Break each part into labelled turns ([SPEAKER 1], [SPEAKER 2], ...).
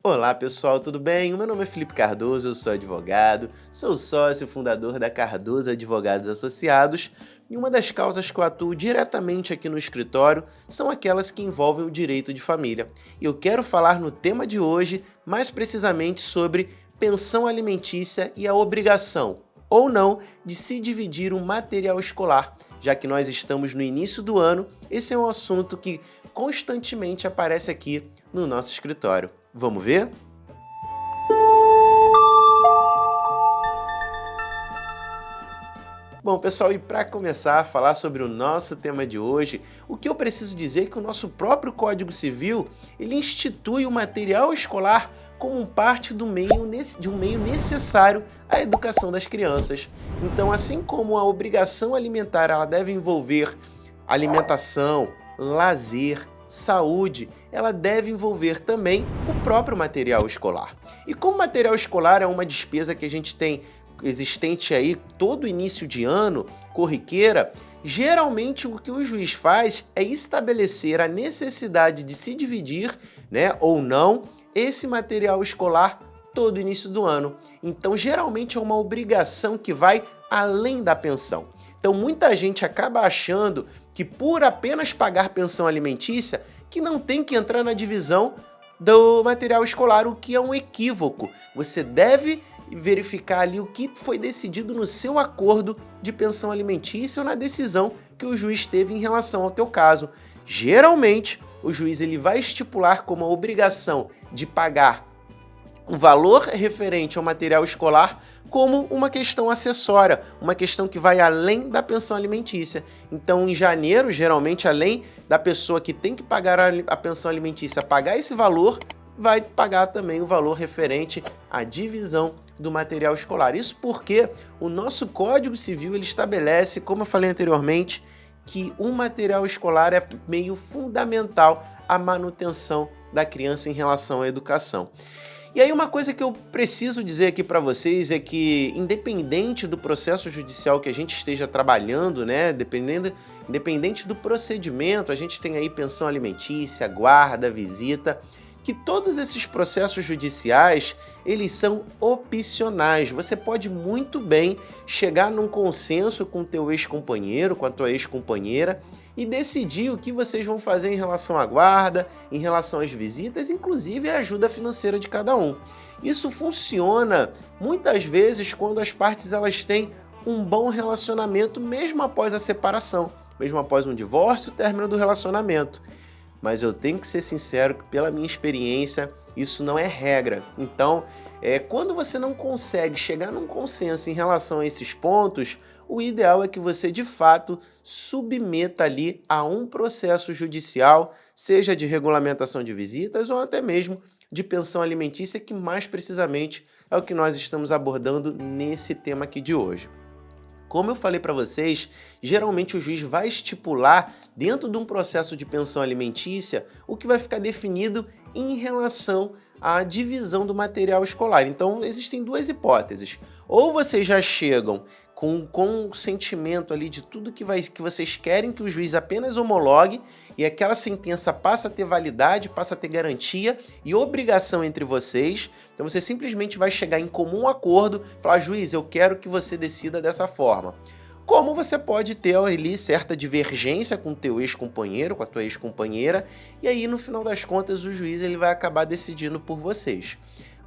[SPEAKER 1] Olá pessoal, tudo bem? O meu nome é Felipe Cardoso, eu sou advogado, sou sócio e fundador da Cardoso Advogados Associados e uma das causas que eu atuo diretamente aqui no escritório são aquelas que envolvem o direito de família. E eu quero falar no tema de hoje, mais precisamente sobre pensão alimentícia e a obrigação, ou não, de se dividir o material escolar. Já que nós estamos no início do ano, esse é um assunto que constantemente aparece aqui no nosso escritório. Vamos ver? Bom, pessoal, e para começar a falar sobre o nosso tema de hoje, o que eu preciso dizer é que o nosso próprio Código Civil, ele institui o material escolar como parte de um meio necessário à educação das crianças. Então, assim como a obrigação alimentar ela deve envolver alimentação, lazer, saúde, ela deve envolver também o próprio material escolar. E como material escolar é uma despesa que a gente tem existente aí todo início de ano, corriqueira, geralmente o que o juiz faz é estabelecer a necessidade de se dividir, ou não, esse material escolar todo início do ano. Então, geralmente é uma obrigação que vai além da pensão. Então, muita gente acaba achando que por apenas pagar pensão alimentícia, que não tem que entrar na divisão do material escolar, o que é um equívoco. Você deve verificar ali o que foi decidido no seu acordo de pensão alimentícia ou na decisão que o juiz teve em relação ao teu caso. Geralmente, o juiz ele vai estipular como a obrigação de pagar o valor referente ao material escolar como uma questão acessória, uma questão que vai além da pensão alimentícia. Então, em janeiro, geralmente, além da pessoa que tem que pagar a pensão alimentícia pagar esse valor, vai pagar também o valor referente à divisão do material escolar. Isso porque o nosso Código Civil ele estabelece, como eu falei anteriormente, que o material escolar é meio fundamental à manutenção da criança em relação à educação. E aí uma coisa que eu preciso dizer aqui para vocês é que, independente do processo judicial que a gente esteja trabalhando, independente do procedimento, a gente tem aí pensão alimentícia, guarda, visita, que todos esses processos judiciais, eles são opcionais. Você pode muito bem chegar num consenso com o teu ex-companheiro, com a tua ex-companheira, e decidir o que vocês vão fazer em relação à guarda, em relação às visitas, inclusive a ajuda financeira de cada um. Isso funciona muitas vezes quando as partes elas têm um bom relacionamento mesmo após a separação, mesmo após um divórcio, o término do relacionamento. Mas eu tenho que ser sincero que, pela minha experiência, isso não é regra. Então, quando você não consegue chegar num consenso em relação a esses pontos, o ideal é que você, de fato, submeta ali a um processo judicial, seja de regulamentação de visitas ou até mesmo de pensão alimentícia, que mais precisamente é o que nós estamos abordando nesse tema aqui de hoje. Como eu falei para vocês, geralmente o juiz vai estipular dentro de um processo de pensão alimentícia o que vai ficar definido em relação à divisão do material escolar. Então, existem duas hipóteses. Ou vocês já chegam com um sentimento ali de tudo que vocês querem que o juiz apenas homologue e aquela sentença passa a ter validade, passa a ter garantia e obrigação entre vocês. Então você simplesmente vai chegar em comum acordo, falar, juiz, eu quero que você decida dessa forma. Como você pode ter ali certa divergência com o teu ex-companheiro, com a tua ex-companheira, e aí no final das contas o juiz ele vai acabar decidindo por vocês.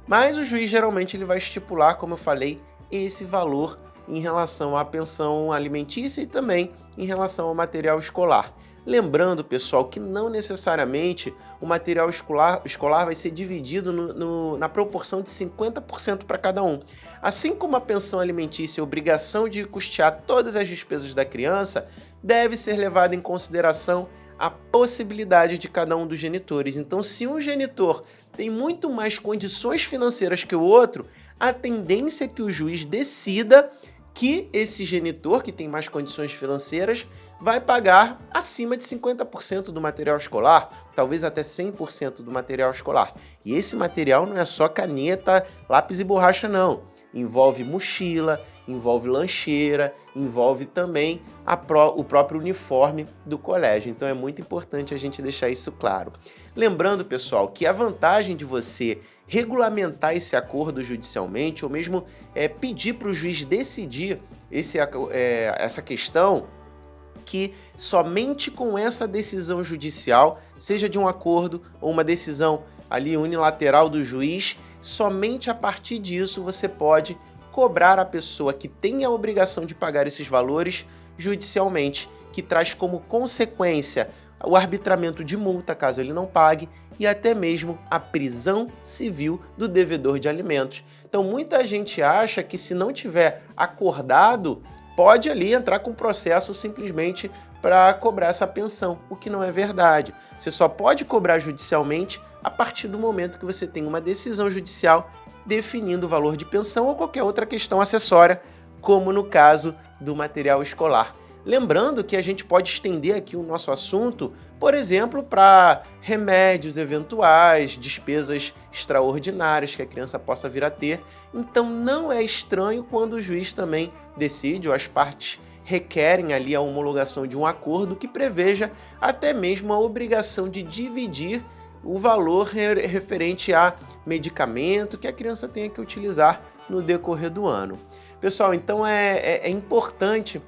[SPEAKER 1] Mas o juiz geralmente ele vai estipular, como eu falei, esse valor em relação à pensão alimentícia e também em relação ao material escolar. Lembrando, pessoal, que não necessariamente o material escolar vai ser dividido na proporção de 50% para cada um. Assim como a pensão alimentícia é a obrigação de custear todas as despesas da criança, deve ser levada em consideração a possibilidade de cada um dos genitores. Então, se um genitor tem muito mais condições financeiras que o outro, a tendência é que o juiz decida que esse genitor, que tem mais condições financeiras, vai pagar acima de 50% do material escolar, talvez até 100% do material escolar. E esse material não é só caneta, lápis e borracha, não. Envolve mochila, envolve lancheira, envolve também o próprio uniforme do colégio. Então é muito importante a gente deixar isso claro. Lembrando, pessoal, que a vantagem de você regulamentar esse acordo judicialmente, ou mesmo pedir para o juiz decidir essa questão, que somente com essa decisão judicial, seja de um acordo ou uma decisão ali unilateral do juiz, somente a partir disso você pode cobrar a pessoa que tem a obrigação de pagar esses valores judicialmente, que traz como consequência o arbitramento de multa caso ele não pague e até mesmo a prisão civil do devedor de alimentos. Então muita gente acha que se não tiver acordado, pode ali entrar com processo simplesmente para cobrar essa pensão, o que não é verdade. Você só pode cobrar judicialmente a partir do momento que você tem uma decisão judicial definindo o valor de pensão ou qualquer outra questão acessória, como no caso do material escolar. Lembrando que a gente pode estender aqui o nosso assunto, por exemplo, para remédios eventuais, despesas extraordinárias que a criança possa vir a ter. Então não é estranho quando o juiz também decide, ou as partes requerem ali a homologação de um acordo que preveja até mesmo a obrigação de dividir o valor referente a medicamento que a criança tenha que utilizar no decorrer do ano. Pessoal, então é importante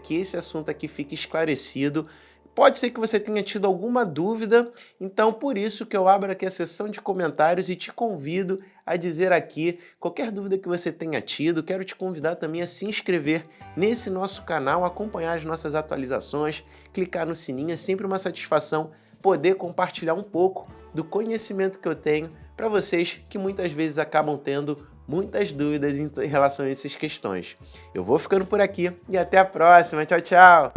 [SPEAKER 1] que esse assunto aqui fique esclarecido. Pode ser que você tenha tido alguma dúvida, então por isso que eu abro aqui a seção de comentários e te convido a dizer aqui qualquer dúvida que você tenha tido. Quero te convidar também a se inscrever nesse nosso canal, acompanhar as nossas atualizações, clicar no sininho. É sempre uma satisfação poder compartilhar um pouco do conhecimento que eu tenho para vocês que muitas vezes acabam tendo muitas dúvidas em relação a essas questões. Eu vou ficando por aqui e até a próxima. Tchau, tchau!